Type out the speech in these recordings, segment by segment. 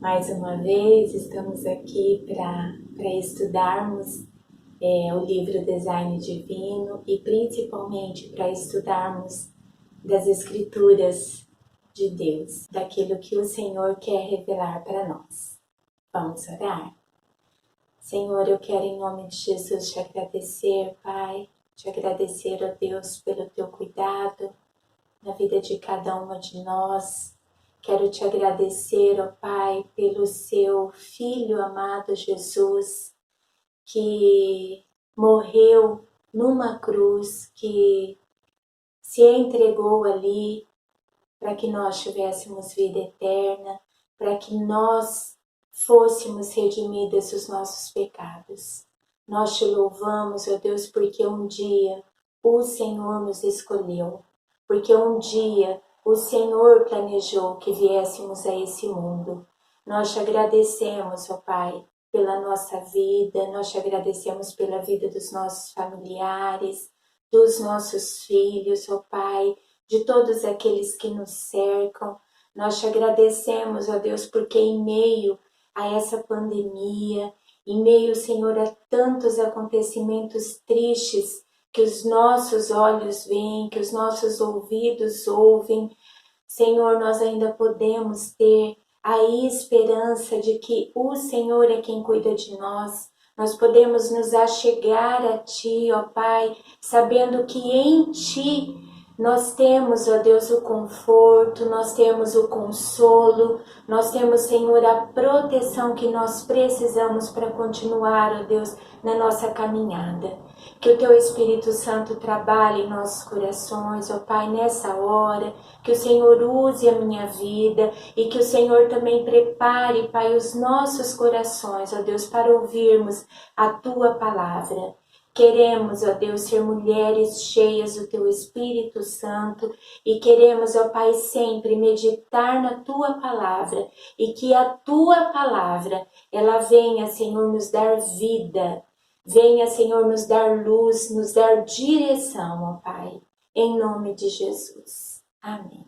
Mais uma vez estamos aqui para estudarmos o livro Design Divino e principalmente para estudarmos das Escrituras de Deus, daquilo que o Senhor quer revelar para nós. Vamos orar? Senhor, eu quero em nome de Jesus te agradecer, Pai, te agradecer, ó Deus, pelo teu cuidado na vida de cada uma de nós. Quero te agradecer, ó Pai, pelo seu Filho amado Jesus, que morreu numa cruz, que se entregou ali para que nós tivéssemos vida eterna, para que nós fôssemos redimidas dos nossos pecados. Nós te louvamos, ó Deus, porque um dia o Senhor nos escolheu, porque um dia o Senhor planejou que viéssemos a esse mundo. Nós te agradecemos, ó Pai, pela nossa vida, nós te agradecemos pela vida dos nossos familiares, dos nossos filhos, ó Pai, de todos aqueles que nos cercam. Nós te agradecemos, ó Deus, porque em meio a essa pandemia, em meio, Senhor, a tantos acontecimentos tristes que os nossos olhos veem, que os nossos ouvidos ouvem, Senhor, nós ainda podemos ter a esperança de que o Senhor é quem cuida de nós. Nós podemos nos achegar a Ti, ó Pai, sabendo que em Ti nós temos, ó Deus, o conforto, nós temos o consolo, nós temos, Senhor, a proteção que nós precisamos para continuar, ó Deus, na nossa caminhada. Que o Teu Espírito Santo trabalhe em nossos corações, ó Pai, nessa hora, que o Senhor use a minha vida e que o Senhor também prepare, Pai, os nossos corações, ó Deus, para ouvirmos a Tua palavra. Queremos, ó Deus, ser mulheres cheias do Teu Espírito Santo e queremos, ó Pai, sempre meditar na Tua palavra e que a Tua palavra, ela venha, Senhor, nos dar vida, venha, Senhor, nos dar luz, nos dar direção, ó Pai, em nome de Jesus. Amém.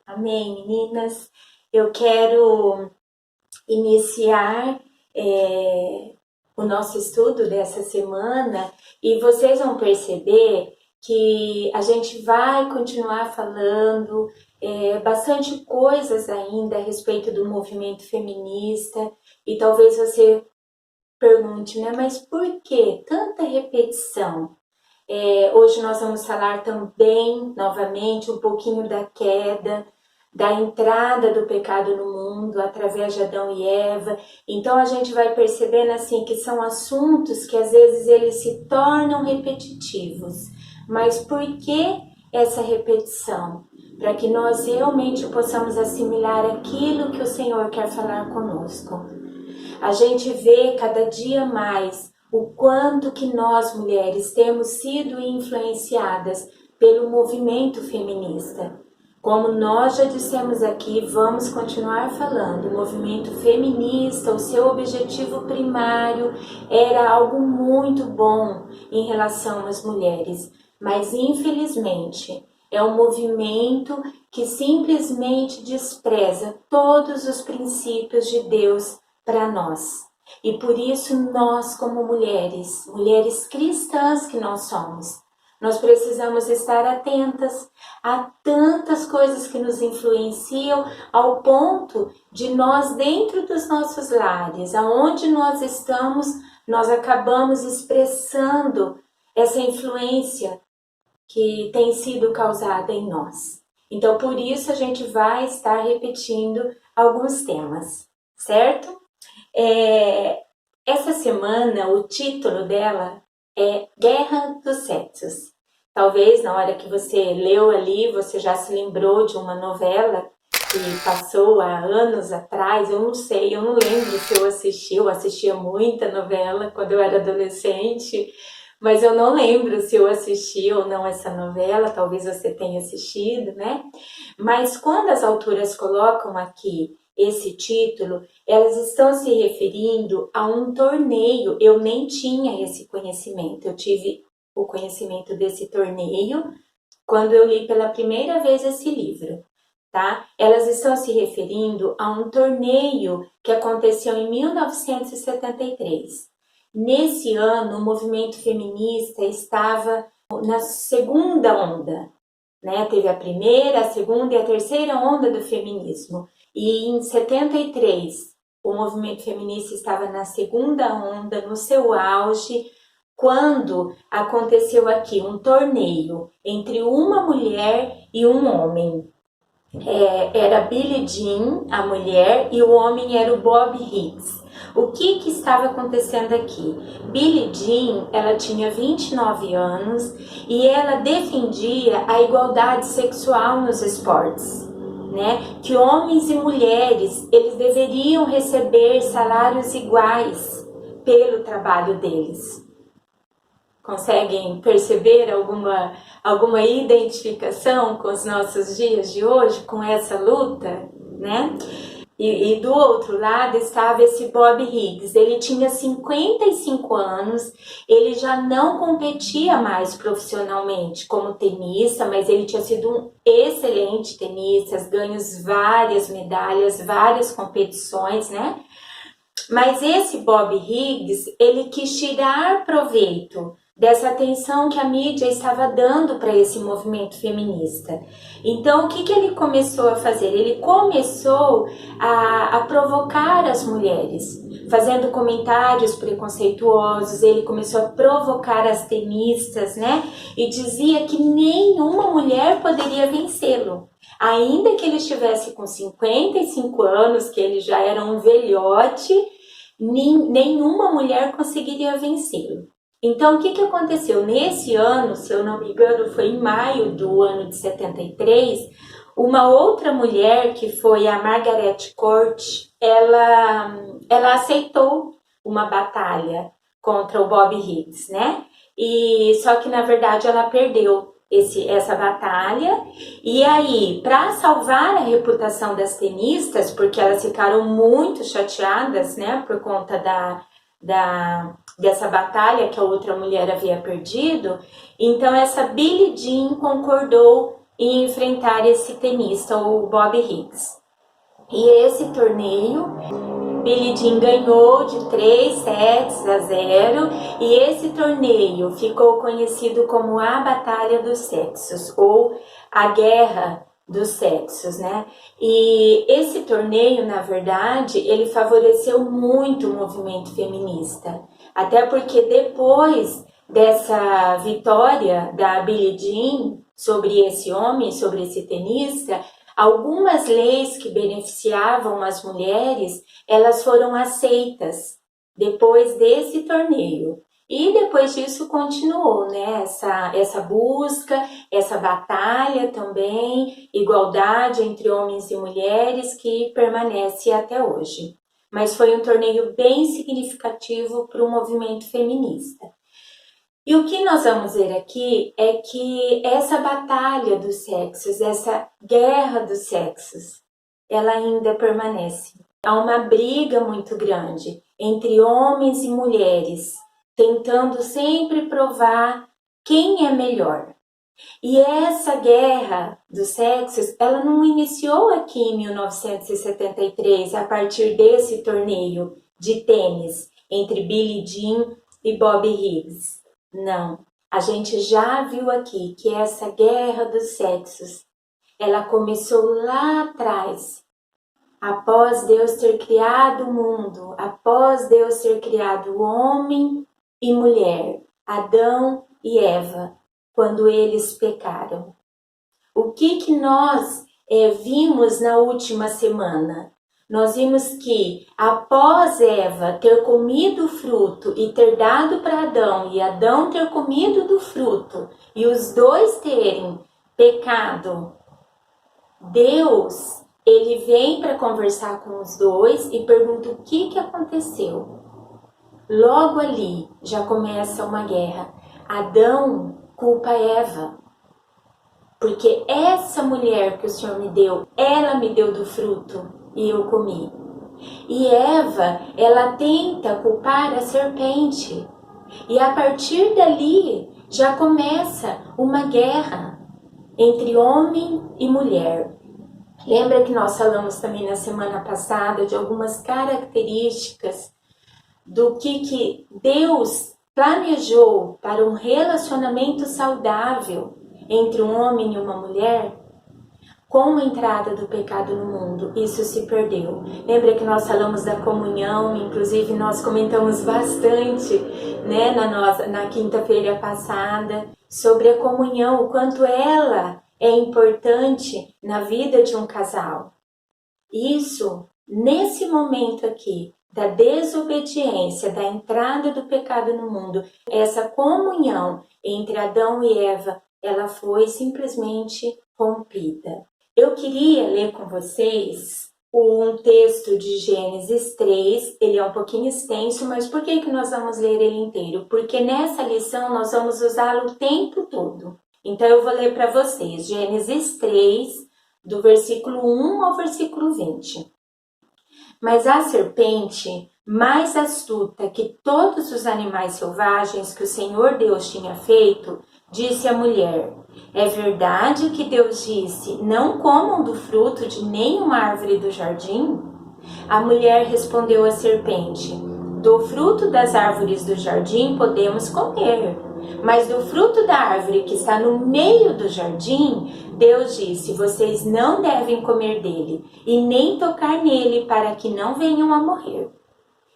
Amém, meninas. Eu quero iniciar o nosso estudo dessa semana e vocês vão perceber que a gente vai continuar falando bastante coisas ainda a respeito do movimento feminista e talvez você pergunte, né? Mas por que tanta repetição? Hoje nós vamos falar também, novamente, um pouquinho da queda, da entrada do pecado no mundo através de Adão e Eva. Então a gente vai percebendo assim que são assuntos que às vezes eles se tornam repetitivos. Mas por que essa repetição? Para que nós realmente possamos assimilar aquilo que o Senhor quer falar conosco. A gente vê cada dia mais o quanto que nós mulheres temos sido influenciadas pelo movimento feminista. Como nós já dissemos aqui, vamos continuar falando, o movimento feminista, o seu objetivo primário era algo muito bom em relação às mulheres, mas infelizmente é um movimento que simplesmente despreza todos os princípios de Deus para nós. E por isso nós, como mulheres cristãs que nós somos, nós precisamos estar atentas a tantas coisas que nos influenciam ao ponto de nós, dentro dos nossos lares, aonde nós estamos, nós acabamos expressando essa influência que tem sido causada em nós. Então, por isso a gente vai estar repetindo alguns temas, certo? Essa semana, o título dela é Guerra dos Sexos. Talvez na hora que você leu ali, você já se lembrou de uma novela que passou há anos atrás. Eu não sei, eu não lembro se eu assistia muita novela quando eu era adolescente, mas eu não lembro se eu assisti ou não essa novela, talvez você tenha assistido, né? Mas quando as autoras colocam aqui esse título, elas estão se referindo a um torneio. Eu nem tinha esse conhecimento, eu tive o conhecimento desse torneio quando eu li pela primeira vez esse livro. tá? Elas estão se referindo a um torneio que aconteceu em 1973. Nesse ano, o movimento feminista estava na segunda onda, né? Teve a primeira, a segunda e a terceira onda do feminismo. E em 73, o movimento feminista estava na segunda onda, no seu auge, quando aconteceu aqui um torneio entre uma mulher e um homem. Era Billie Jean, a mulher, e o homem era o Bob Higgs. O que estava acontecendo aqui? Billie Jean, ela tinha 29 anos e ela defendia a igualdade sexual nos esportes, né? Que homens e mulheres, eles deveriam receber salários iguais pelo trabalho deles. Conseguem perceber alguma identificação com os nossos dias de hoje, com essa luta, né? E do outro lado estava esse Bob Higgs. Ele tinha 55 anos, ele já não competia mais profissionalmente como tenista, mas ele tinha sido um excelente tenista, ganhou várias medalhas, várias competições, né? Mas esse Bob Higgs, ele quis tirar proveito dessa atenção que a mídia estava dando para esse movimento feminista. Então, o que ele começou a fazer? Ele começou a provocar as mulheres, fazendo comentários preconceituosos, ele começou a provocar as tenistas, né? E dizia que nenhuma mulher poderia vencê-lo. Ainda que ele estivesse com 55 anos, que ele já era um velhote, nenhuma mulher conseguiria vencê-lo. Então, o que aconteceu? Nesse ano, se eu não me engano, foi em maio do ano de 73, uma outra mulher, que foi a Margaret Court, ela aceitou uma batalha contra o Bob Higgs, né? Só que, na verdade, ela perdeu essa batalha. E aí, para salvar a reputação das tenistas, porque elas ficaram muito chateadas, né, por conta dessa batalha que a outra mulher havia perdido, então essa Billie Jean concordou em enfrentar esse tenista, o Bob Higgs. E esse torneio, Billie Jean ganhou de 3-0, e esse torneio ficou conhecido como a Batalha dos Sexos, ou a Guerra dos Sexos, né? E esse torneio, na verdade, ele favoreceu muito o movimento feminista, até porque depois dessa vitória da Billie Jean sobre esse homem, sobre esse tenista, algumas leis que beneficiavam as mulheres, elas foram aceitas depois desse torneio. E depois disso continuou, né? Essa busca, essa batalha também, igualdade entre homens e mulheres, que permanece até hoje. Mas foi um torneio bem significativo para o movimento feminista. E o que nós vamos ver aqui é que essa batalha dos sexos, essa guerra dos sexos, ela ainda permanece. Há uma briga muito grande entre homens e mulheres, tentando sempre provar quem é melhor. E essa guerra dos sexos, ela não iniciou aqui em 1973, a partir desse torneio de tênis entre Billie Jean e Bob Higgs. Não, a gente já viu aqui que essa guerra dos sexos, ela começou lá atrás, após Deus ter criado o mundo, após Deus ter criado o homem e mulher, Adão e Eva, quando eles pecaram. O que nós vimos na última semana? Nós vimos que após Eva ter comido o fruto e ter dado para Adão, e Adão ter comido do fruto, e os dois terem pecado, Deus, ele vem para conversar com os dois e pergunta o que aconteceu. Logo ali já começa uma guerra. Adão culpa Eva, porque essa mulher que o Senhor me deu, ela me deu do fruto e eu comi. E Eva, ela tenta culpar a serpente. E a partir dali já começa uma guerra entre homem e mulher. Lembra que nós falamos também na semana passada de algumas características do que Deus planejou para um relacionamento saudável entre um homem e uma mulher? Com a entrada do pecado no mundo, isso se perdeu. Lembra que nós falamos da comunhão, inclusive nós comentamos bastante, né, na quinta-feira passada, sobre a comunhão, o quanto ela é importante na vida de um casal. Isso, nesse momento aqui, da desobediência, da entrada do pecado no mundo, essa comunhão entre Adão e Eva, ela foi simplesmente rompida. Eu queria ler com vocês um texto de Gênesis 3, ele é um pouquinho extenso, mas por que nós vamos ler ele inteiro? Porque nessa lição nós vamos usá-lo o tempo todo. Então eu vou ler para vocês, Gênesis 3, do versículo 1 ao versículo 20. Mas a serpente, mais astuta que todos os animais selvagens que o Senhor Deus tinha feito, disse à mulher: é verdade que Deus disse, não comam do fruto de nenhuma árvore do jardim? A mulher respondeu à serpente: do fruto das árvores do jardim podemos comer, mas do fruto da árvore que está no meio do jardim, Deus disse, vocês não devem comer dele e nem tocar nele para que não venham a morrer.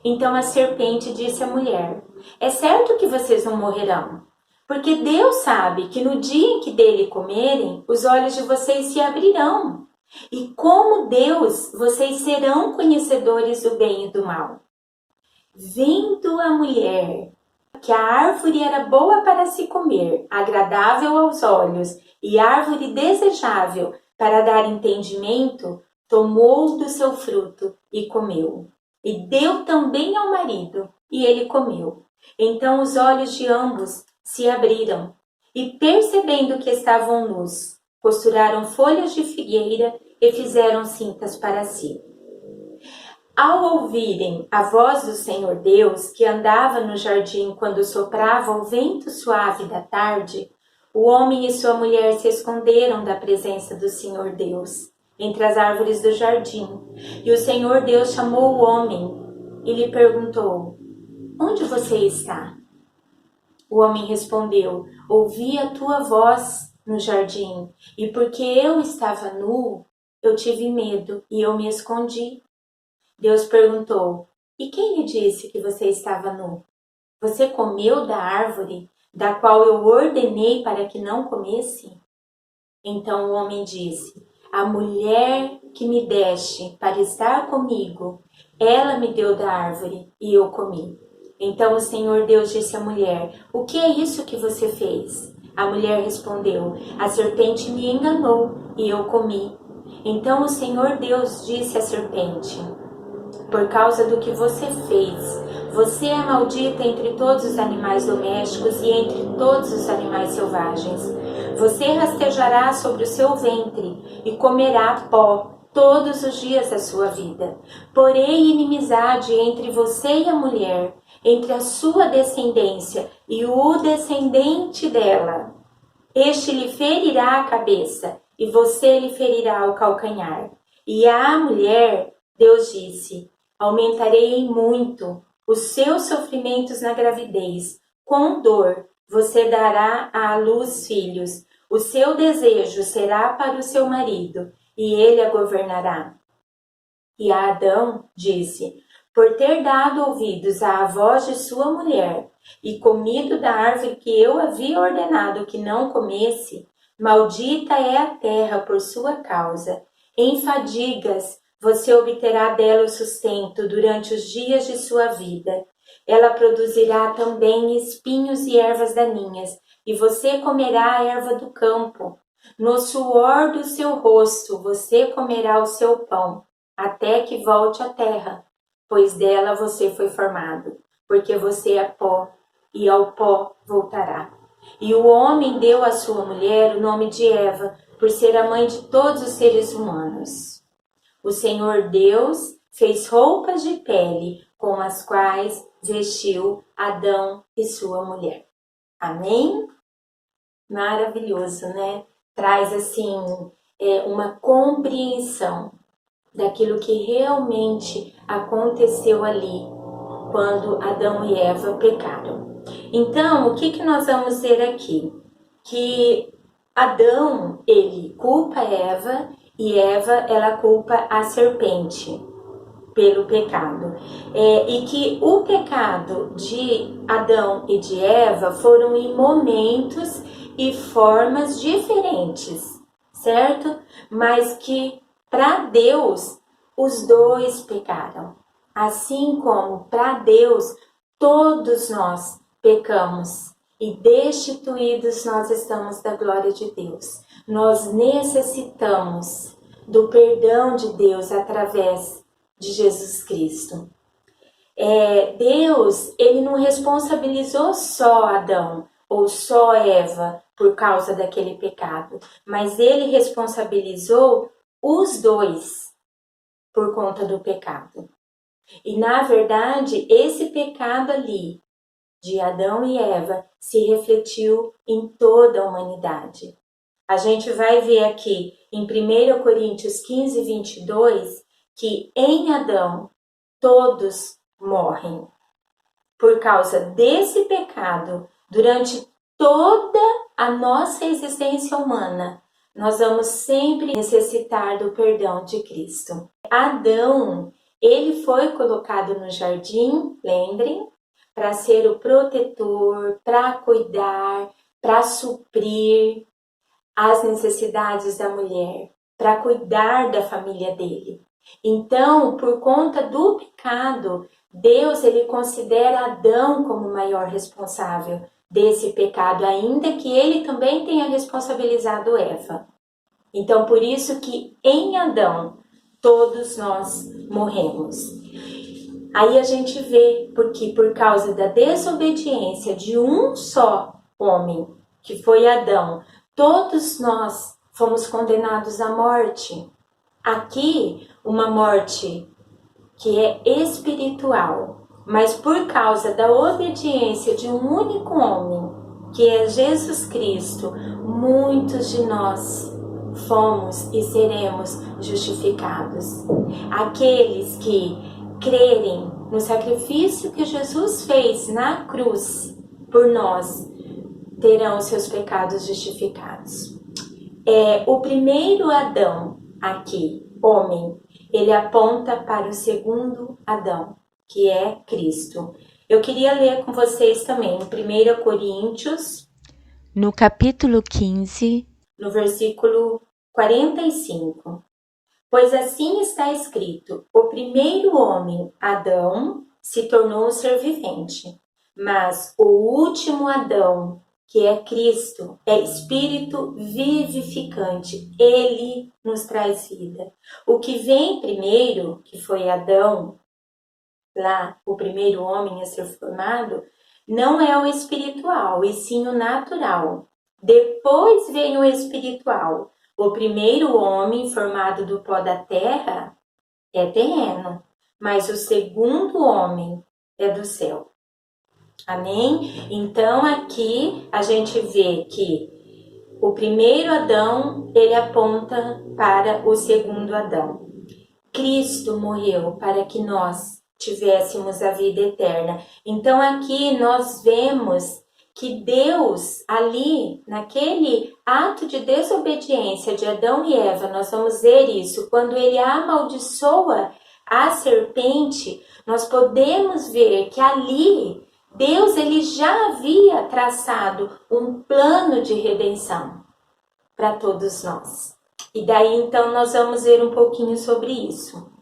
Então a serpente disse à mulher: é certo que vocês não morrerão, porque Deus sabe que no dia em que dele comerem, os olhos de vocês se abrirão. E como Deus, vocês serão conhecedores do bem e do mal. Vendo a mulher que a árvore era boa para se comer, agradável aos olhos e árvore desejável para dar entendimento, tomou do seu fruto e comeu. E deu também ao marido, e ele comeu. Então os olhos de ambos se abriram, e percebendo que estavam nus, costuraram folhas de figueira e fizeram cintas para si. Ao ouvirem a voz do Senhor Deus, que andava no jardim quando soprava o vento suave da tarde, o homem e sua mulher se esconderam da presença do Senhor Deus, entre as árvores do jardim. E o Senhor Deus chamou o homem e lhe perguntou: onde você está? O homem respondeu: ouvi a tua voz no jardim, e porque eu estava nu, eu tive medo e eu me escondi. Deus perguntou: e quem lhe disse que você estava nu? Você comeu da árvore da qual eu ordenei para que não comesse? Então o homem disse: a mulher que me deste para estar comigo, ela me deu da árvore e eu comi. Então o Senhor Deus disse à mulher: o que é isso que você fez? A mulher respondeu: a serpente me enganou e eu comi. Então o Senhor Deus disse à serpente: por causa do que você fez, você é maldita entre todos os animais domésticos e entre todos os animais selvagens. Você rastejará sobre o seu ventre e comerá pó todos os dias da sua vida. Porém, inimizade entre você e a mulher, entre a sua descendência e o descendente dela. Este lhe ferirá a cabeça e você lhe ferirá o calcanhar. E à mulher, Deus disse: aumentarei em muito os seus sofrimentos na gravidez. Com dor você dará à luz filhos. O seu desejo será para o seu marido, e ele a governará. E a Adão disse: por ter dado ouvidos à voz de sua mulher, e comido da árvore que eu havia ordenado que não comesse, maldita é a terra por sua causa. Em fadigas você obterá dela o sustento durante os dias de sua vida. Ela produzirá também espinhos e ervas daninhas, e você comerá a erva do campo. No suor do seu rosto você comerá o seu pão, até que volte à terra, pois dela você foi formado, porque você é pó, e ao pó voltará. E o homem deu à sua mulher o nome de Eva, por ser a mãe de todos os seres humanos. O Senhor Deus fez roupas de pele, com as quais vestiu Adão e sua mulher. Amém? Maravilhoso, né? Traz assim uma compreensão daquilo que realmente aconteceu ali quando Adão e Eva pecaram. Então, o que nós vamos ver aqui? Que Adão, ele culpa Eva e Eva, ela culpa a serpente pelo pecado. E que o pecado de Adão e de Eva foram em momentos e formas diferentes, certo? Mas que para Deus os dois pecaram. Assim como para Deus todos nós pecamos e destituídos nós estamos da glória de Deus. Nós necessitamos do perdão de Deus através de Jesus Cristo. Deus, ele não responsabilizou só Adão ou só Eva por causa daquele pecado, mas ele responsabilizou os dois por conta do pecado. E na verdade, esse pecado ali de Adão e Eva se refletiu em toda a humanidade. A gente vai ver aqui em 1 Coríntios 15, 22, que em Adão todos morrem. Por causa desse pecado, durante toda a nossa existência humana, nós vamos sempre necessitar do perdão de Cristo. Adão, ele foi colocado no jardim, lembrem, para ser o protetor, para cuidar, para suprir as necessidades da mulher, para cuidar da família dele. Então, por conta do pecado, Deus, ele considera Adão como o maior responsável desse pecado, ainda que ele também tenha responsabilizado Eva. Então, por isso que em Adão todos nós morremos. Aí a gente vê porque por causa da desobediência de um só homem, que foi Adão, todos nós fomos condenados à morte. Aqui, uma morte que é espiritual, mas por causa da obediência de um único homem, que é Jesus Cristo, muitos de nós fomos e seremos justificados. Aqueles que crerem no sacrifício que Jesus fez na cruz por nós, terão seus pecados justificados. O primeiro Adão aqui, homem, ele aponta para o segundo Adão, que é Cristo. Eu queria ler com vocês também em 1 Coríntios, no capítulo 15, no versículo 45. Pois assim está escrito: o primeiro homem, Adão, se tornou um ser vivente, mas o último Adão, que é Cristo, é espírito vivificante. Ele nos traz vida. O que vem primeiro, que foi Adão, lá, o primeiro homem a ser formado, não é o espiritual, e sim o natural. Depois vem o espiritual. O primeiro homem formado do pó da terra é terreno, mas o segundo homem é do céu. Amém? Então aqui a gente vê que o primeiro Adão, ele aponta para o segundo Adão. Cristo morreu para que nós tivéssemos a vida eterna. Então aqui nós vemos que Deus, ali, naquele ato de desobediência de Adão e Eva, nós vamos ver isso, quando ele amaldiçoa a serpente, nós podemos ver que ali Deus, ele já havia traçado um plano de redenção para todos nós. E daí então nós vamos ver um pouquinho sobre isso.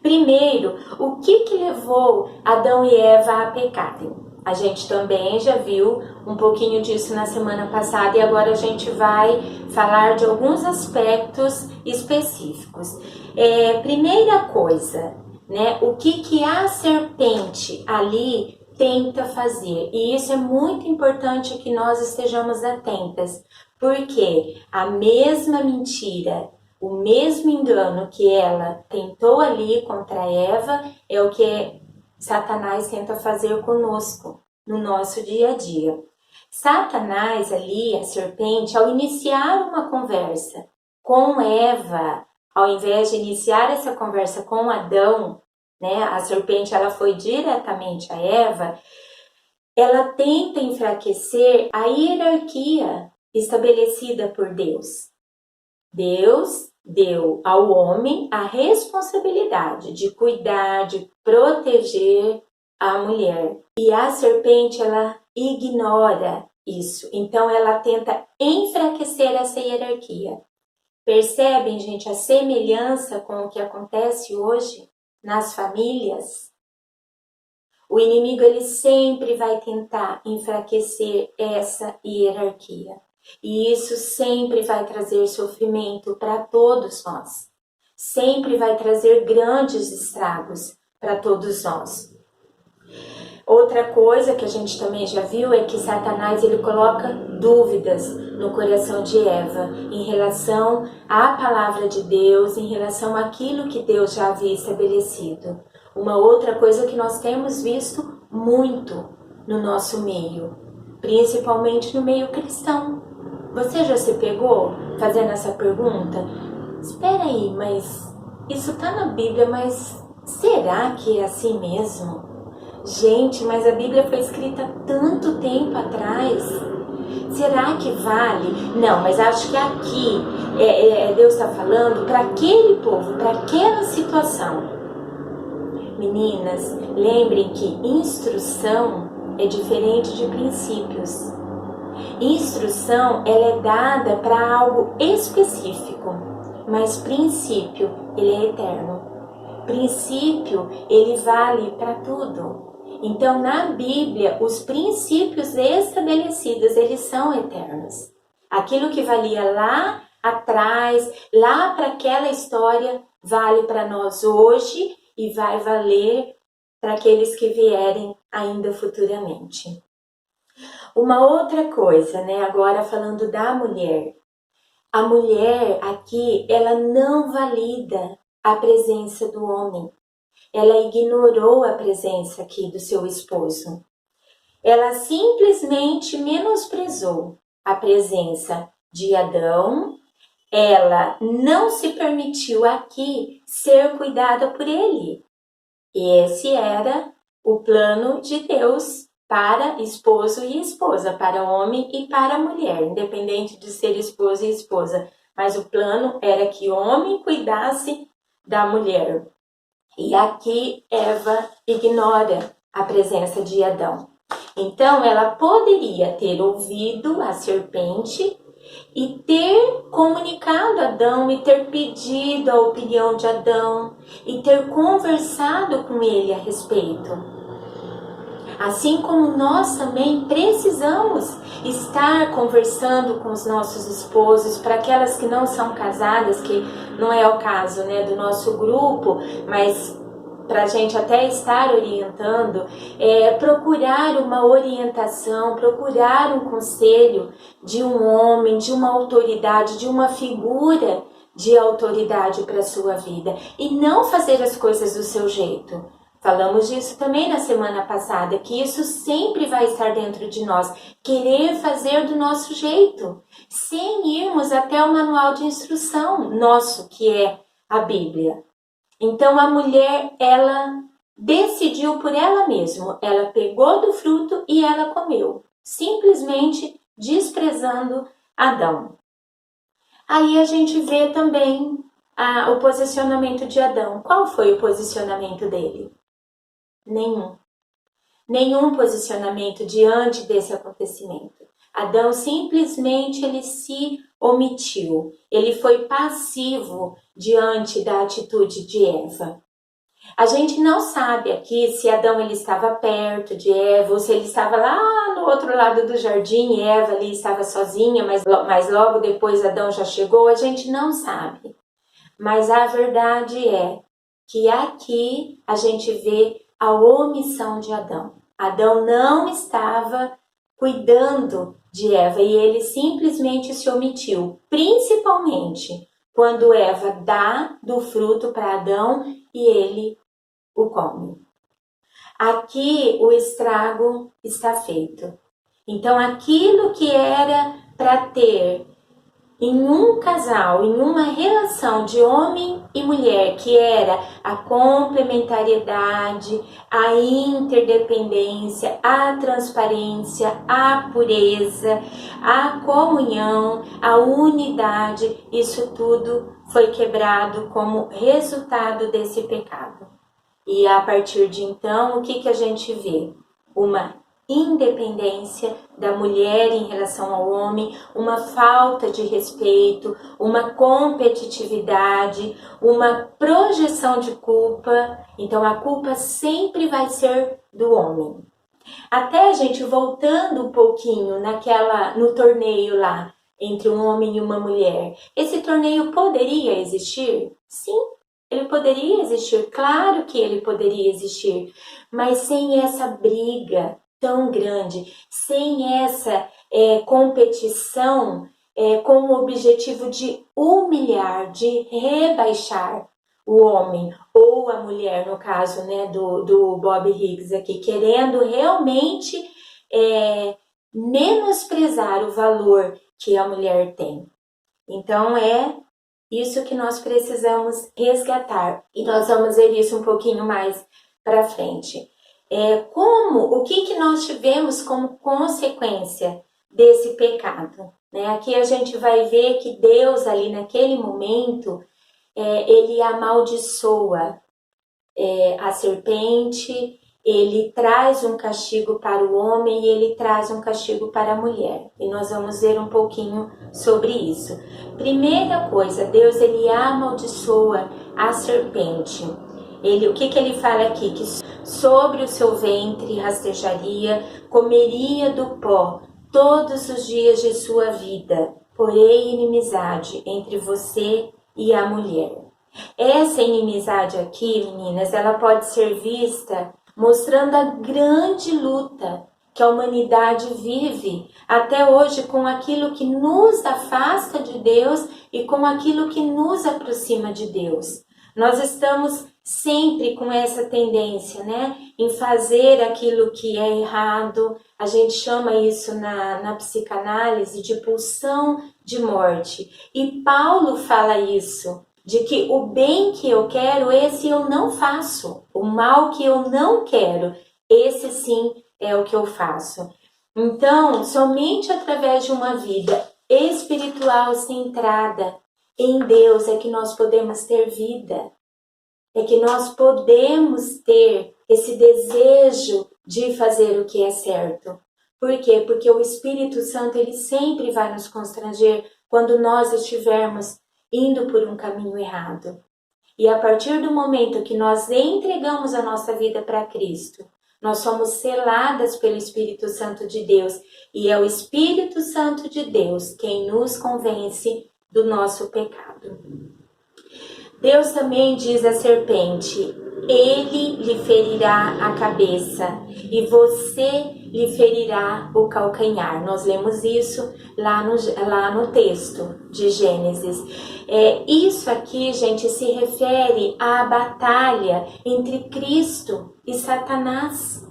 Primeiro, o que levou Adão e Eva a pecarem? A gente também já viu um pouquinho disso na semana passada e agora a gente vai falar de alguns aspectos específicos. Primeira coisa, né? O que a serpente ali tenta fazer? E isso é muito importante que nós estejamos atentas, porque a mesma mentira, o mesmo engano que ela tentou ali contra Eva é o que Satanás tenta fazer conosco no nosso dia a dia. Satanás ali, a serpente, ao iniciar uma conversa com Eva, ao invés de iniciar essa conversa com Adão, né, a serpente ela foi diretamente a Eva, ela tenta enfraquecer a hierarquia estabelecida por Deus. Deus deu ao homem a responsabilidade de cuidar, de proteger a mulher. E a serpente, ela ignora isso. Então, ela tenta enfraquecer essa hierarquia. Percebem, gente, a semelhança com o que acontece hoje nas famílias? O inimigo, ele sempre vai tentar enfraquecer essa hierarquia. E isso sempre vai trazer sofrimento para todos nós. Sempre vai trazer grandes estragos para todos nós. Outra coisa que a gente também já viu é que Satanás ele coloca dúvidas no coração de Eva em relação à palavra de Deus, em relação àquilo que Deus já havia estabelecido. Uma outra coisa que nós temos visto muito no nosso meio, principalmente no meio cristão. Você já se pegou fazendo essa pergunta? Espera aí, mas isso está na Bíblia, mas será que é assim mesmo? Gente, mas a Bíblia foi escrita tanto tempo atrás. Será que vale? Não, mas acho que aqui Deus está falando para aquele povo, para aquela situação. Meninas, lembrem que instrução é diferente de princípios. Instrução, ela é dada para algo específico, mas princípio, ele é eterno. Princípio, ele vale para tudo. Então, na Bíblia, os princípios estabelecidos, eles são eternos. Aquilo que valia lá atrás, lá para aquela história, vale para nós hoje e vai valer para aqueles que vierem ainda futuramente. Uma outra coisa, né? Agora falando da mulher. A mulher aqui, ela não valida a presença do homem. Ela ignorou a presença aqui do seu esposo. Ela simplesmente menosprezou a presença de Adão. Ela não se permitiu aqui ser cuidada por ele. Esse era o plano de Deus para esposo e esposa, para homem e para mulher, independente de ser esposo e esposa. Mas o plano era que o homem cuidasse da mulher. E aqui Eva ignora a presença de Adão. Então ela poderia ter ouvido a serpente e ter comunicado a Adão e ter pedido a opinião de Adão e ter conversado com ele a respeito. Assim como nós também precisamos estar conversando com os nossos esposos, para aquelas que não são casadas, que não é o caso, né, do nosso grupo, mas para a gente até estar orientando, procurar uma orientação, procurar um conselho de um homem, de uma autoridade, de uma figura de autoridade para a sua vida. E não fazer as coisas do seu jeito. Falamos disso também na semana passada, que isso sempre vai estar dentro de nós. Querer fazer do nosso jeito, sem irmos até o manual de instrução nosso, que é a Bíblia. Então a mulher, ela decidiu por ela mesma. Ela pegou do fruto e ela comeu, simplesmente desprezando Adão. Aí a gente vê também o posicionamento de Adão. Qual foi o posicionamento dele? Nenhum posicionamento diante desse acontecimento. Adão simplesmente ele se omitiu. Ele foi passivo diante da atitude de Eva. A gente não sabe aqui se Adão ele estava perto de Eva ou se ele estava lá no outro lado do jardim e Eva ali estava sozinha, mas logo depois Adão já chegou. A gente não sabe. Mas a verdade é que aqui a gente vê a omissão de Adão. Adão não estava cuidando de Eva e ele simplesmente se omitiu, principalmente quando Eva dá do fruto para Adão e ele o come. Aqui o estrago está feito. Então aquilo que era para ter em um casal, em uma relação de homem e mulher, que era a complementariedade, a interdependência, a transparência, a pureza, a comunhão, a unidade, isso tudo foi quebrado como resultado desse pecado. E a partir de então, o que a gente vê? Uma independência da mulher em relação ao homem, uma falta de respeito, uma competitividade, uma projeção de culpa. Então a culpa sempre vai ser do homem. Até a gente voltando um pouquinho no torneio lá entre um homem e uma mulher. Esse torneio poderia existir? Sim, ele poderia existir, claro que ele poderia existir, mas sem essa briga tão grande, sem essa competição com o objetivo de humilhar, de rebaixar o homem ou a mulher, no caso, né, do Bob Higgs aqui, querendo realmente menosprezar o valor que a mulher tem. Então é isso que nós precisamos resgatar, e nós vamos ver isso um pouquinho mais para frente. O que nós tivemos como consequência desse pecado? Né? Aqui a gente vai ver que Deus ali naquele momento, ele amaldiçoa a serpente, ele traz um castigo para o homem e ele traz um castigo para a mulher. E nós vamos ver um pouquinho sobre isso. Primeira coisa, Deus ele amaldiçoa a serpente. O que ele fala aqui? Que sobre o seu ventre rastejaria, comeria do pó todos os dias de sua vida. Porém inimizade entre você e a mulher. Essa inimizade aqui, meninas, ela pode ser vista mostrando a grande luta que a humanidade vive até hoje com aquilo que nos afasta de Deus e com aquilo que nos aproxima de Deus. Nós estamos sempre com essa tendência, né, em fazer aquilo que é errado. A gente chama isso na psicanálise de pulsão de morte. E Paulo fala isso, de que o bem que eu quero, esse eu não faço. O mal que eu não quero, esse sim é o que eu faço. Então, somente através de uma vida espiritual centrada em Deus é que nós podemos ter vida. É que nós podemos ter esse desejo de fazer o que é certo. Por quê? Porque o Espírito Santo, ele sempre vai nos constranger quando nós estivermos indo por um caminho errado. E a partir do momento que nós entregamos a nossa vida para Cristo, nós somos seladas pelo Espírito Santo de Deus. E é o Espírito Santo de Deus quem nos convence do nosso pecado. Deus também diz à serpente: ele lhe ferirá a cabeça e você lhe ferirá o calcanhar. Nós lemos isso lá no texto de Gênesis. Isso aqui, gente, se refere à batalha entre Cristo e Satanás.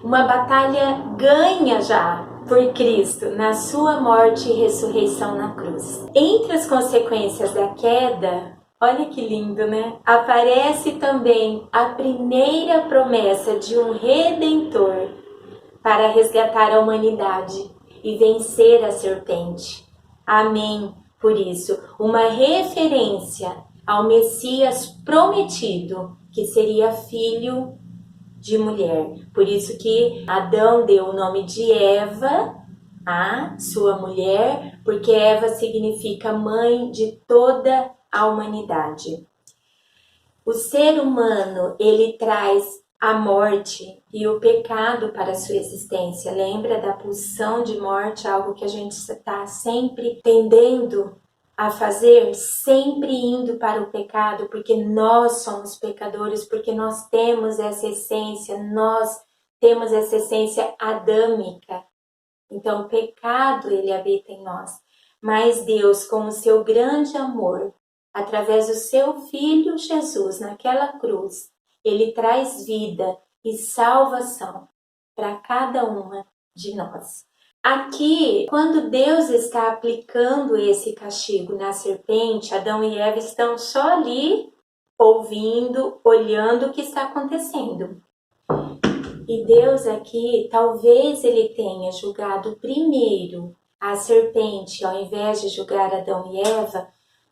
Uma batalha ganha já por Cristo na sua morte e ressurreição na cruz. Entre as consequências da queda, olha que lindo, né? Aparece também a primeira promessa de um Redentor para resgatar a humanidade e vencer a serpente. Amém. Por isso, uma referência ao Messias prometido, que seria filho de mulher. Por isso que Adão deu o nome de Eva, a sua mulher, porque Eva significa mãe de toda a humanidade. O ser humano, ele traz a morte e o pecado para a sua existência. Lembra da pulsão de morte, algo que a gente está sempre tendendo a fazer, sempre indo para o pecado, porque nós somos pecadores, porque nós temos essa essência adâmica. Então o pecado, ele habita em nós. Mas Deus, com o seu grande amor, através do seu Filho Jesus naquela cruz, ele traz vida e salvação para cada uma de nós. Aqui, quando Deus está aplicando esse castigo na serpente, Adão e Eva estão só ali, ouvindo, olhando o que está acontecendo. E Deus aqui, talvez ele tenha julgado primeiro a serpente, ao invés de julgar Adão e Eva,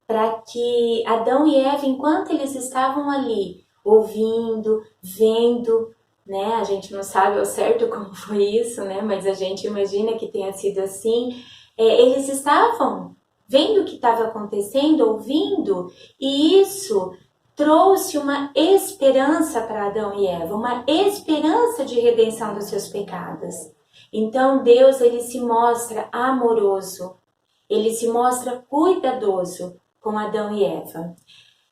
para que Adão e Eva, enquanto eles estavam ali, ouvindo, vendo, né? A gente não sabe ao certo como foi isso, né? Mas a gente imagina que tenha sido assim. Eles estavam vendo o que estava acontecendo, ouvindo, e isso trouxe uma esperança para Adão e Eva, uma esperança de redenção dos seus pecados. Então Deus, ele se mostra amoroso, ele se mostra cuidadoso com Adão e Eva.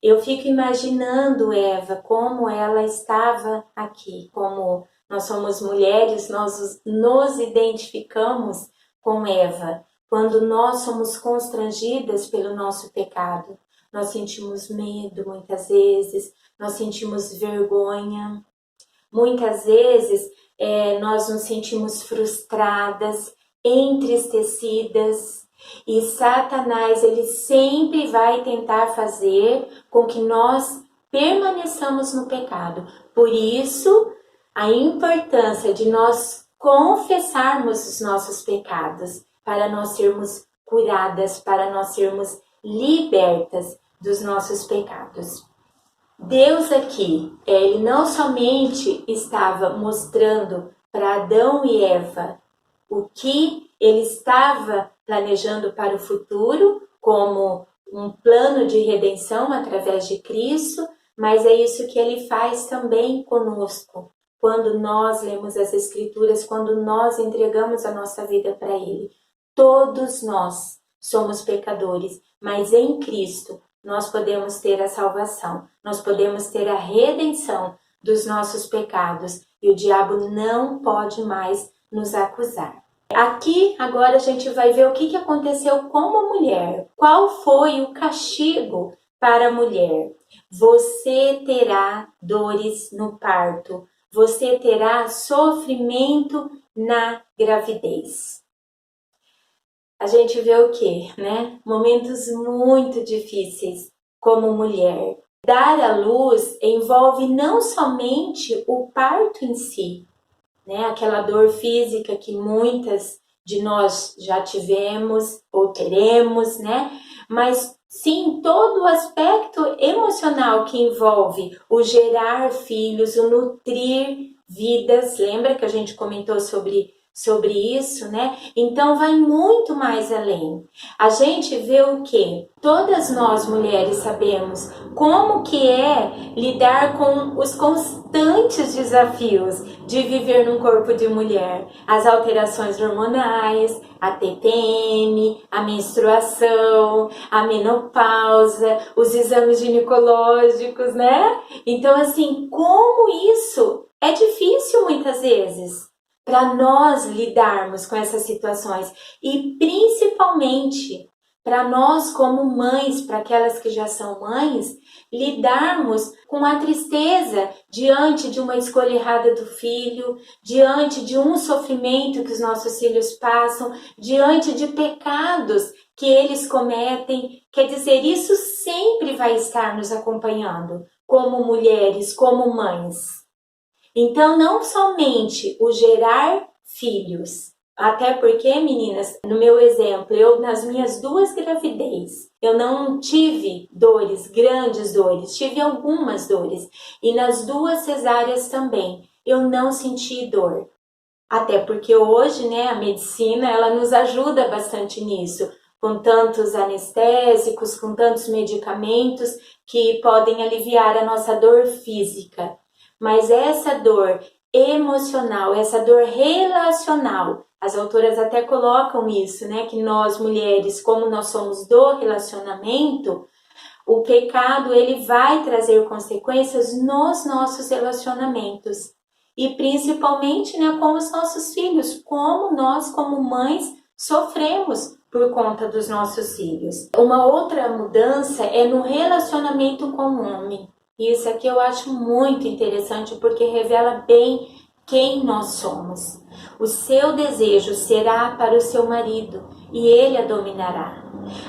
Eu fico imaginando Eva, como ela estava aqui, como nós somos mulheres, nós nos identificamos com Eva, quando nós somos constrangidas pelo nosso pecado. Nós sentimos medo muitas vezes, nós sentimos vergonha. Muitas vezes nós nos sentimos frustradas, entristecidas. E Satanás, ele sempre vai tentar fazer com que nós permaneçamos no pecado. Por isso, a importância de nós confessarmos os nossos pecados, para nós sermos curadas, para nós sermos libertas dos nossos pecados. Deus aqui, ele não somente estava mostrando para Adão e Eva o que ele estava planejando para o futuro, como um plano de redenção através de Cristo, mas é isso que ele faz também conosco, quando nós lemos as Escrituras, quando nós entregamos a nossa vida para ele. Todos nós somos pecadores, mas em Cristo nós podemos ter a salvação, nós podemos ter a redenção dos nossos pecados e o diabo não pode mais nos acusar. Aqui agora a gente vai ver o que aconteceu com a mulher. Qual foi o castigo para a mulher? Você terá dores no parto, você terá sofrimento na gravidez. A gente vê o quê, né? Momentos muito difíceis como mulher. Dar à luz envolve não somente o parto em si, né? Aquela dor física que muitas de nós já tivemos ou teremos, né? Mas sim, todo o aspecto emocional que envolve o gerar filhos, o nutrir vidas. Lembra que a gente comentou sobre isso, né? Então vai muito mais além. A gente vê o quê? Todas nós mulheres sabemos como que é lidar com os constantes desafios de viver num corpo de mulher. As alterações hormonais, a TPM, a menstruação, a menopausa, os exames ginecológicos, né? Então assim, como isso é difícil muitas vezes para nós lidarmos com essas situações e principalmente para nós como mães, para aquelas que já são mães, lidarmos com a tristeza diante de uma escolha errada do filho, diante de um sofrimento que os nossos filhos passam, diante de pecados que eles cometem. Quer dizer, isso sempre vai estar nos acompanhando como mulheres, como mães. Então, não somente o gerar filhos, até porque, meninas, no meu exemplo, eu nas minhas 2 gravidez, eu não tive dores, grandes dores, tive algumas dores. E nas 2 cesáreas também, eu não senti dor. Até porque hoje, né, a medicina, ela nos ajuda bastante nisso, com tantos anestésicos, com tantos medicamentos que podem aliviar a nossa dor física. Mas essa dor emocional, essa dor relacional, as autoras até colocam isso, né? Que nós mulheres, como nós somos do relacionamento, o pecado ele vai trazer consequências nos nossos relacionamentos. E principalmente, né, com os nossos filhos, como nós, como mães, sofremos por conta dos nossos filhos. Uma outra mudança é no relacionamento com o homem. Isso aqui eu acho muito interessante porque revela bem quem nós somos. O seu desejo será para o seu marido e ele a dominará.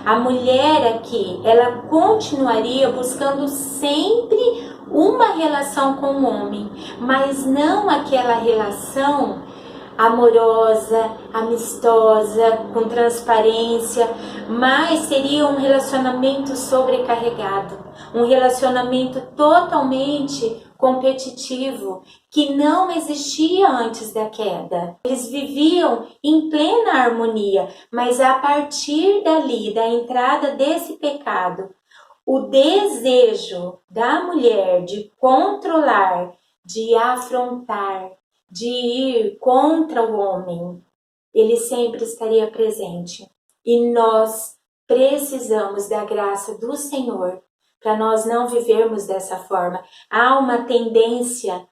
A mulher aqui, ela continuaria buscando sempre uma relação com o homem, mas não aquela relação amorosa, amistosa, com transparência, mas seria um relacionamento sobrecarregado, um relacionamento totalmente competitivo, que não existia antes da queda. Eles viviam em plena harmonia, mas a partir dali, da entrada desse pecado, o desejo da mulher de controlar, de afrontar, de ir contra o homem, ele sempre estaria presente. E nós precisamos da graça do Senhor para nós não vivermos dessa forma. Há uma tendência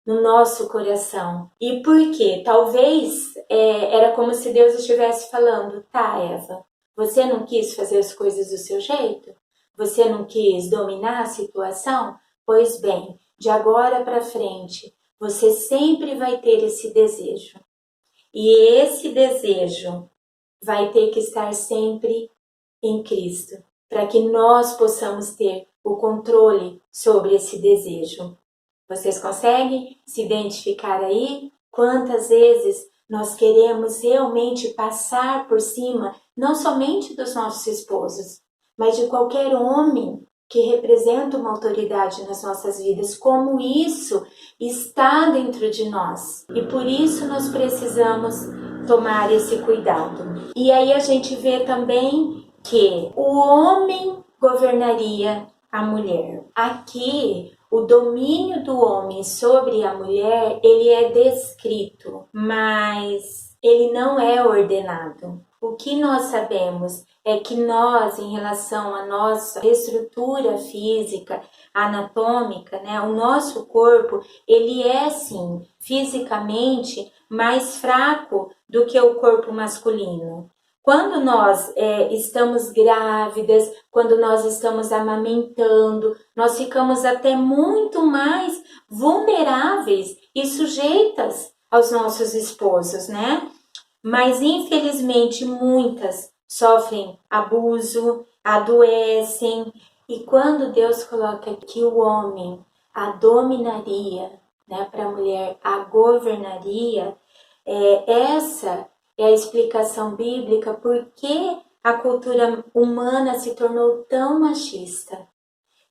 no nosso coração. E por quê? Talvez era como se Deus estivesse falando: tá, Eva, você não quis fazer as coisas do seu jeito? Você não quis dominar a situação? Pois bem, de agora para frente, você sempre vai ter esse desejo. E esse desejo vai ter que estar sempre em Cristo, para que nós possamos ter o controle sobre esse desejo. Vocês conseguem se identificar aí? Quantas vezes nós queremos realmente passar por cima, não somente dos nossos esposos, mas de qualquer homem que representa uma autoridade nas nossas vidas, como isso está dentro de nós. E por isso nós precisamos tomar esse cuidado. E aí a gente vê também que o homem governaria a mulher. Aqui, o domínio do homem sobre a mulher, ele é descrito, mas ele não é ordenado. O que nós sabemos é que nós, em relação à nossa estrutura física, anatômica, né, o nosso corpo, ele é sim, fisicamente, mais fraco do que o corpo masculino. Quando nós estamos grávidas, quando nós estamos amamentando, nós ficamos até muito mais vulneráveis e sujeitas aos nossos esposos, né? Mas infelizmente muitas sofrem abuso, adoecem, e quando Deus coloca que o homem a dominaria, né, para a mulher a governaria, essa é a explicação bíblica por que a cultura humana se tornou tão machista.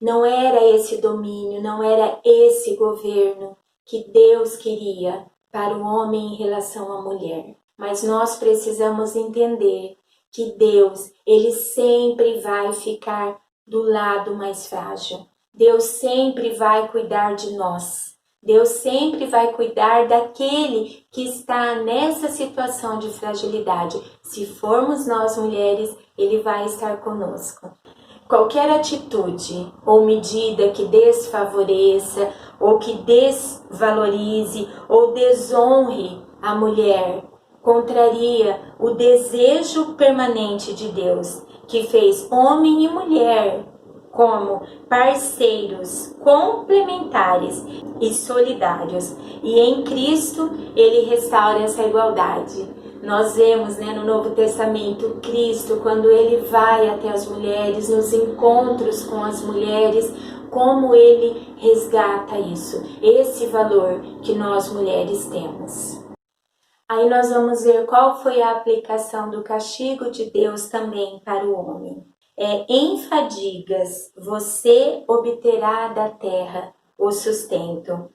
Não era esse domínio, não era esse governo que Deus queria para o homem em relação à mulher. Mas nós precisamos entender que Deus, ele sempre vai ficar do lado mais frágil. Deus sempre vai cuidar de nós. Deus sempre vai cuidar daquele que está nessa situação de fragilidade. Se formos nós mulheres, ele vai estar conosco. Qualquer atitude ou medida que desfavoreça, ou que desvalorize, ou desonre a mulher, contraria o desejo permanente de Deus, que fez homem e mulher como parceiros complementares e solidários. E em Cristo, ele restaura essa igualdade. Nós vemos, né, no Novo Testamento, Cristo, quando ele vai até as mulheres, nos encontros com as mulheres, como ele resgata isso, esse valor que nós mulheres temos. Aí nós vamos ver qual foi a aplicação do castigo de Deus também para o homem. Em fadigas você obterá da terra o sustento.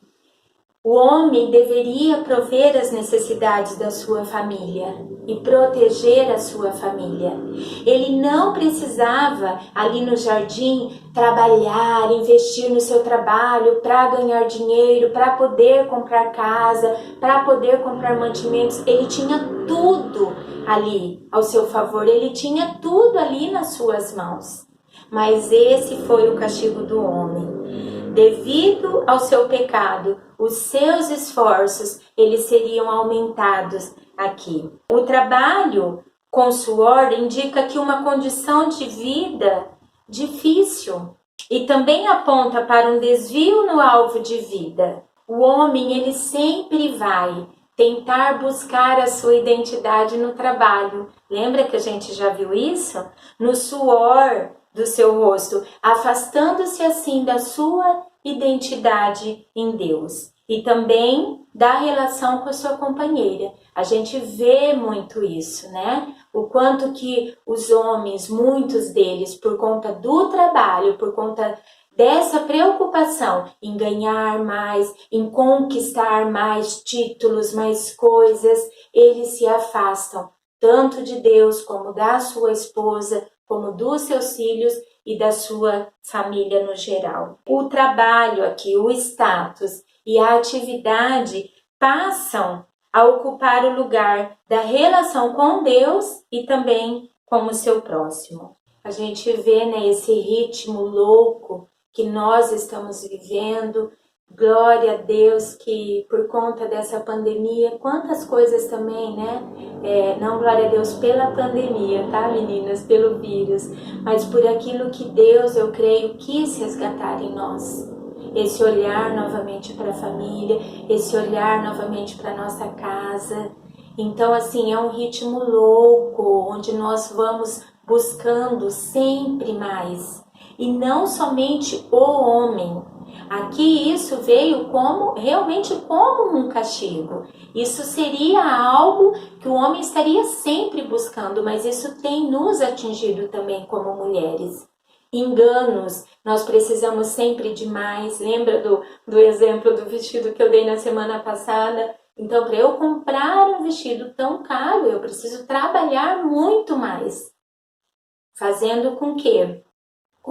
O homem deveria prover as necessidades da sua família e proteger a sua família. Ele não precisava, ali no jardim, trabalhar, investir no seu trabalho para ganhar dinheiro, para poder comprar casa, para poder comprar mantimentos. Ele tinha tudo ali ao seu favor, ele tinha tudo ali nas suas mãos. Mas esse foi o castigo do homem. Devido ao seu pecado, os seus esforços, eles seriam aumentados aqui. O trabalho com suor indica que uma condição de vida difícil e também aponta para um desvio no alvo de vida. O homem, ele sempre vai tentar buscar a sua identidade no trabalho. Lembra que a gente já viu isso? No suor do seu rosto, afastando-se assim da sua identidade em Deus. E também da relação com a sua companheira. A gente vê muito isso, né? O quanto que os homens, muitos deles, por conta do trabalho, por conta dessa preocupação em ganhar mais, em conquistar mais títulos, mais coisas, eles se afastam tanto de Deus como da sua esposa, como dos seus filhos e da sua família no geral. O trabalho aqui, o status e a atividade passam a ocupar o lugar da relação com Deus e também com o seu próximo. A gente vê, né, esse ritmo louco que nós estamos vivendo. Glória a Deus que por conta dessa pandemia, quantas coisas também, né? Não glória a Deus pela pandemia, tá, meninas? Pelo vírus, mas por aquilo que Deus, eu creio, quis resgatar em nós. Esse olhar novamente para a família, esse olhar novamente para nossa casa. Então, assim, é um ritmo louco, onde nós vamos buscando sempre mais. E não somente o homem. Aqui isso veio realmente como um castigo. Isso seria algo que o homem estaria sempre buscando, mas isso tem nos atingido também como mulheres. Enganos, nós precisamos sempre de mais. Lembra do exemplo do vestido que eu dei na semana passada? Então, para eu comprar um vestido tão caro, eu preciso trabalhar muito mais. Fazendo com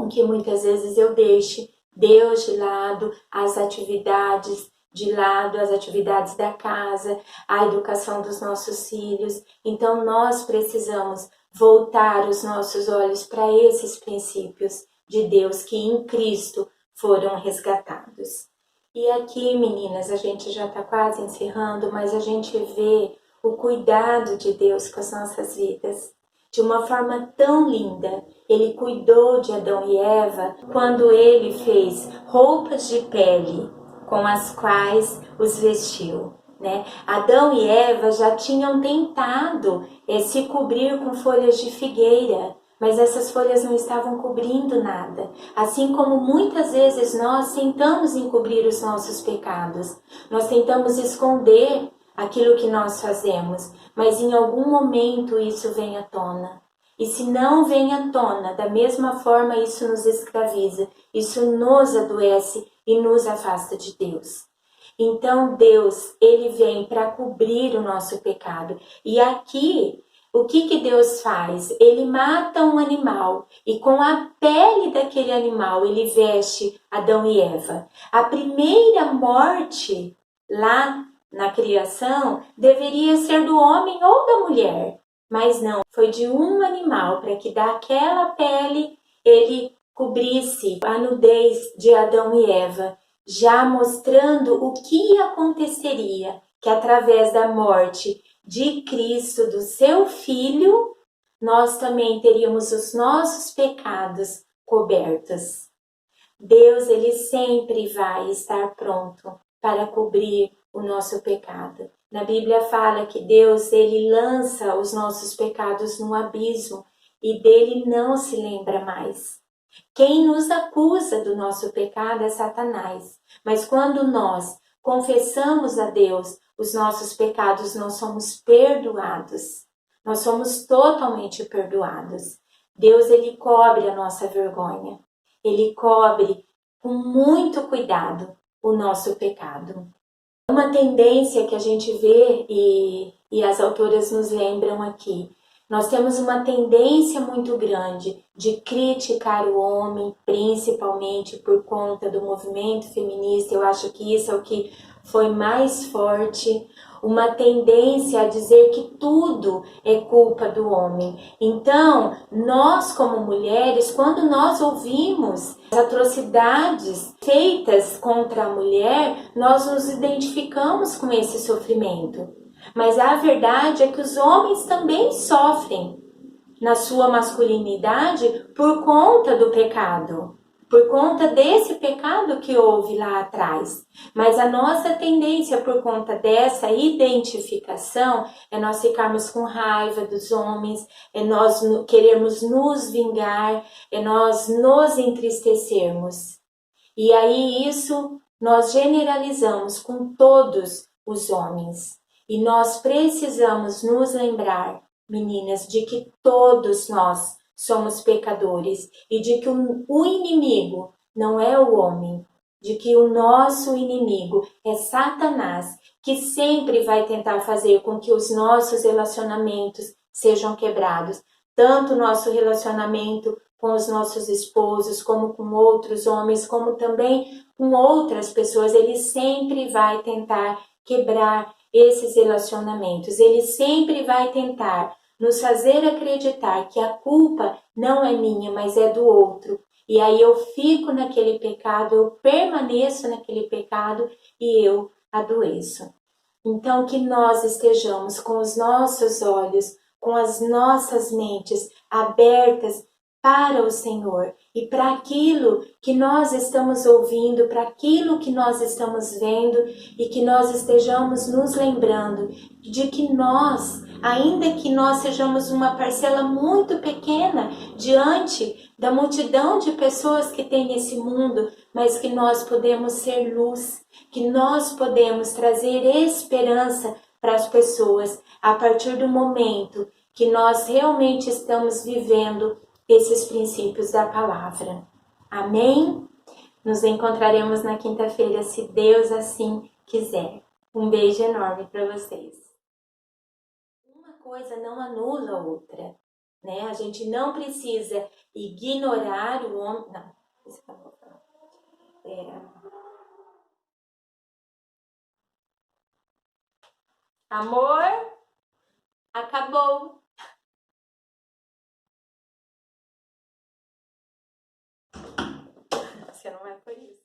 que muitas vezes eu deixe Deus de lado, as atividades de lado, as atividades da casa, a educação dos nossos filhos. Então nós precisamos voltar os nossos olhos para esses princípios de Deus que em Cristo foram resgatados. E aqui, meninas, a gente já está quase encerrando, mas a gente vê o cuidado de Deus com as nossas vidas. De uma forma tão linda, ele cuidou de Adão e Eva quando ele fez roupas de pele com as quais os vestiu, né? Adão e Eva já tinham tentado se cobrir com folhas de figueira, mas essas folhas não estavam cobrindo nada. Assim como muitas vezes nós tentamos encobrir os nossos pecados, nós tentamos esconder aquilo que nós fazemos, mas em algum momento isso vem à tona. E se não vem à tona, da mesma forma isso nos escraviza, isso nos adoece e nos afasta de Deus. Então Deus, ele vem para cobrir o nosso pecado. E aqui, o que Deus faz? Ele mata um animal e com a pele daquele animal ele veste Adão e Eva. A primeira morte lá na criação deveria ser do homem ou da mulher, mas não, foi de um animal para que daquela pele ele cobrisse a nudez de Adão e Eva, já mostrando o que aconteceria, que através da morte de Cristo, do seu Filho, nós também teríamos os nossos pecados cobertos. Deus, ele sempre vai estar pronto para cobrir o nosso pecado. Na Bíblia fala que Deus, ele lança os nossos pecados no abismo e dele não se lembra mais. Quem nos acusa do nosso pecado é Satanás. Mas quando nós confessamos a Deus os nossos pecados, nós somos perdoados. Nós somos totalmente perdoados. Deus, ele cobre a nossa vergonha. Ele cobre com muito cuidado o nosso pecado. Uma tendência que a gente vê e as autoras nos lembram aqui, nós temos uma tendência muito grande de criticar o homem, principalmente por conta do movimento feminista. Eu acho que isso é o que foi mais forte, uma tendência a dizer que tudo é culpa do homem. Então, nós como mulheres, quando nós ouvimos as atrocidades feitas contra a mulher, nós nos identificamos com esse sofrimento. Mas a verdade é que os homens também sofrem na sua masculinidade por conta do pecado, por conta desse pecado que houve lá atrás. Mas a nossa tendência por conta dessa identificação é nós ficarmos com raiva dos homens, é nós querermos nos vingar, é nós nos entristecermos. E aí isso nós generalizamos com todos os homens. E nós precisamos nos lembrar, meninas, de que todos nós somos pecadores e de que o inimigo não é o homem, de que o nosso inimigo é Satanás, que sempre vai tentar fazer com que os nossos relacionamentos sejam quebrados, tanto o nosso relacionamento com os nossos esposos, como com outros homens, como também com outras pessoas. Ele sempre vai tentar quebrar esses relacionamentos. Ele sempre vai tentar nos fazer acreditar que a culpa não é minha, mas é do outro. E aí eu fico naquele pecado, eu permaneço naquele pecado e eu adoeço. Então que nós estejamos com os nossos olhos, com as nossas mentes abertas para o Senhor e para aquilo que nós estamos ouvindo, para aquilo que nós estamos vendo e que nós estejamos nos lembrando de que nós, ainda que nós sejamos uma parcela muito pequena diante da multidão de pessoas que tem nesse mundo, mas que nós podemos ser luz, que nós podemos trazer esperança para as pessoas a partir do momento que nós realmente estamos vivendo esses princípios da palavra. Amém? Nos encontraremos na quinta-feira, se Deus assim quiser. Um beijo enorme para vocês. Uma coisa não anula a outra, né? A gente não precisa ignorar o homem. Não, isso acabou. Amor, acabou. Você não é por isso.